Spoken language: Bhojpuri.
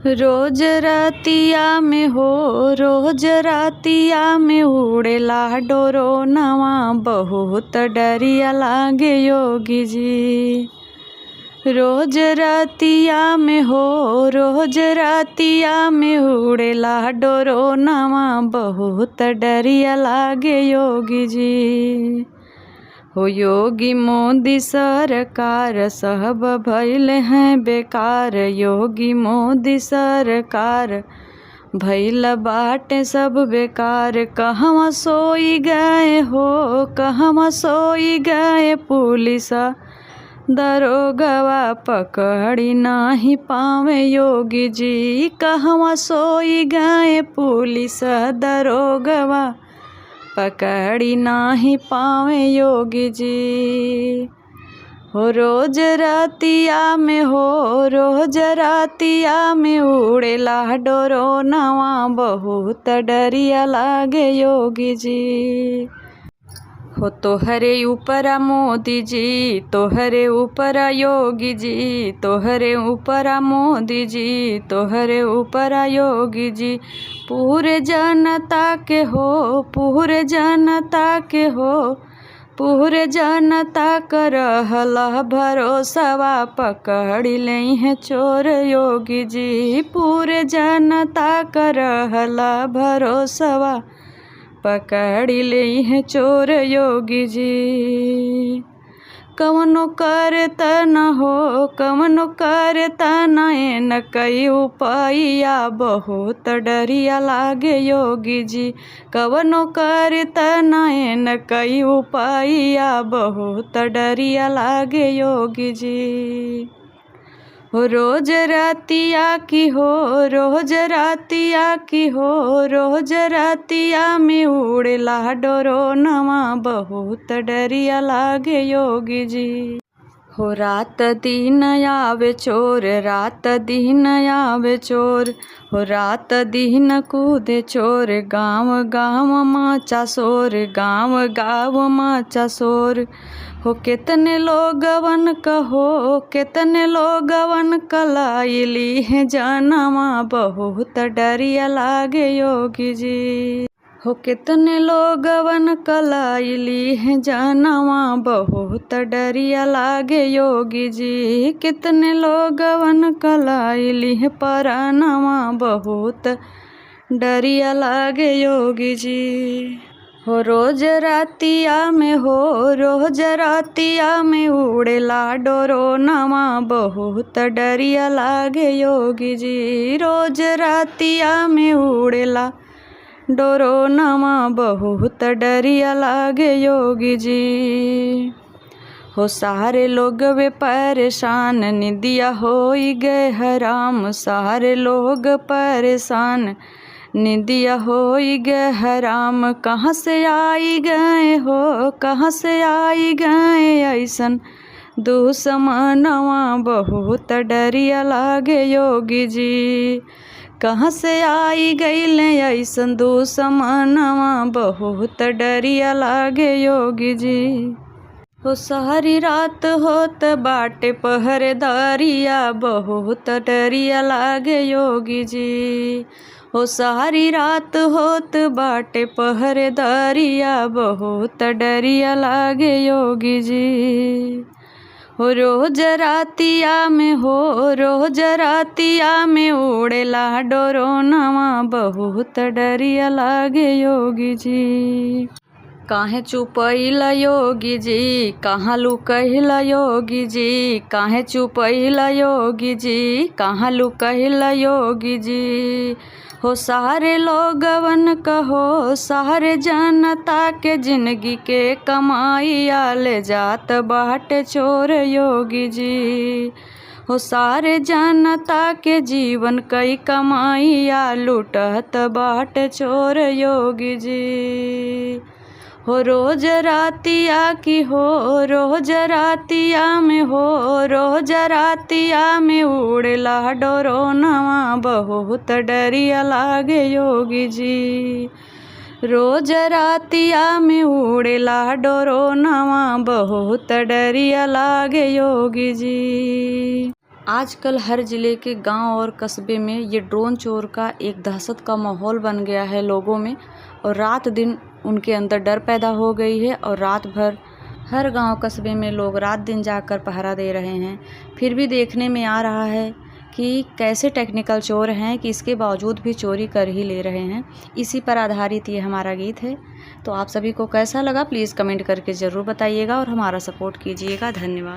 रोज रतिया में हो, रोज रतिया में उड़ेला डोरोनवा, बहुत डरिया लागे योगी जी। रोज रतिया में हो, रोज रतिया में उड़ेला डोरोनवा, बहुत डरिया लागे योगी जी। हो योगी मोदी सरकार सब भइल हैं बेकार, योगी मोदी सरकार भइल बाटे सब बेकार। कहवा सोई गए हो, कहवा सोई गए पुलिस दरोगवा, पकड़ी नाही पावे योगी जी। कहवा सोई गए पुलिस दरोगवा, पकड़ी नाही पावे योगी जी। हो रोज रतिया में हो, रोज रतिया में उड़ेला डोरोनवा, बहुत डरिया लागे योगी जी। हो तोहरे ऊपरा मोदी जी, तोहरे ऊपरा योगी जी, तोहरे ऊपरा मोदी जी, तोहरे ऊपरा योगी जी। पूरे जनता के हो, पूरे जनता के हो, पूरे जनता कर रहला भरोसावा, पकड़ी लई है चोर योगी जी। पूरे जनता कर रहला भरोसावा, पकड़ी लई है चोर योगी जी। कवनो करत न हो, कवनो करत न कई उपाया, बहुत डरिया लागे योगी जी। कवनो करत न कई उपाया, बहुत डरिया लागे योगी जी। हो रोज रतिया की हो, रोज रतिया की हो, रोज रतिया में उड़ेला डोरोनवा, बहुत डरिया लागे योगी जी। हो रात दिन आवे चोर, रात दिन आवे चोर, हो रात दिन कूदे चोर। गाँव गाँव मचा शोर, गाँव गाँव मचा शोर। हो कितने लोगवन कहो, कितने लोगवन कलाइली है जानवा, बहुत डरिया लागे योगी जी। हो कितने लोगवन कलाइली है जानवा, बहुत डरिया लागे योगी जी। कितने लोगवन कलाइली है परानवा, बहुत डरिया लागे योगी जी। हो रोज रतिया में हो, रोज रतिया में उड़ेला डोरोनवा, बहुत डरिया लागे योगी जी। रोज रतिया में उड़ेला डोरोनवा, बहुत डरिया लागे योगी जी। हो सारे लोग वे परेशान, निदिया होई गए हराम, सारे लोग परेशान, निदिया होई गए हराम। कहाँ से आई गए हो, कहाँ से आई गए ऐसन दुश्मनवा, बहुत डरिया लागे योगी जी। कहाँ से आई गईले ऐसन दुश्मनवा, बहुत डरिया लागे योगी जी। हो सारी रात होत बाटे पहरेदारिया, बहुत डरिया लागे योगी जी। हो सारी रात होत बाटे पहरेदारिया, बहुत डरिया लागे योगी जी। हो रोज रतिया में हो, रोज रतिया में उड़ेला डोरोनवा, बहुत डरिया लागे योगी जी। काहे चुपैला योगी जी, कहाँ लुकैला योगी जी, काहे चुपैला योगी जी, कहाँ लुकैला योगी जी। हो सारे लोगवन कहो, सारे जनता के जिंदगी के कमाइया, ले जात बाटे चोर योगी जी। हो सारे जनता के जीवन कई कमाइया, लूटत बाटे चोर योगी जी। हो रोज रतिया की हो, रोज रतिया में हो, रोज रतिया में उड़ेला डोरोनवा, बहुत डरिया लागे योगी जी। रोज रतिया में उड़ेला डोरोनवा, बहुत डरिया लागे योगी जी। आजकल हर ज़िले के गांव और कस्बे में ये ड्रोन चोर का एक दहशत का माहौल बन गया है लोगों में, और रात दिन उनके अंदर डर पैदा हो गई है। और रात भर हर गांव कस्बे में लोग रात दिन जाकर पहरा दे रहे हैं। फिर भी देखने में आ रहा है कि कैसे टेक्निकल चोर हैं कि इसके बावजूद भी चोरी कर ही ले रहे हैं। इसी पर आधारित ये हमारा गीत है। तो आप सभी को कैसा लगा प्लीज़ कमेंट करके ज़रूर बताइएगा और हमारा सपोर्ट कीजिएगा। धन्यवाद।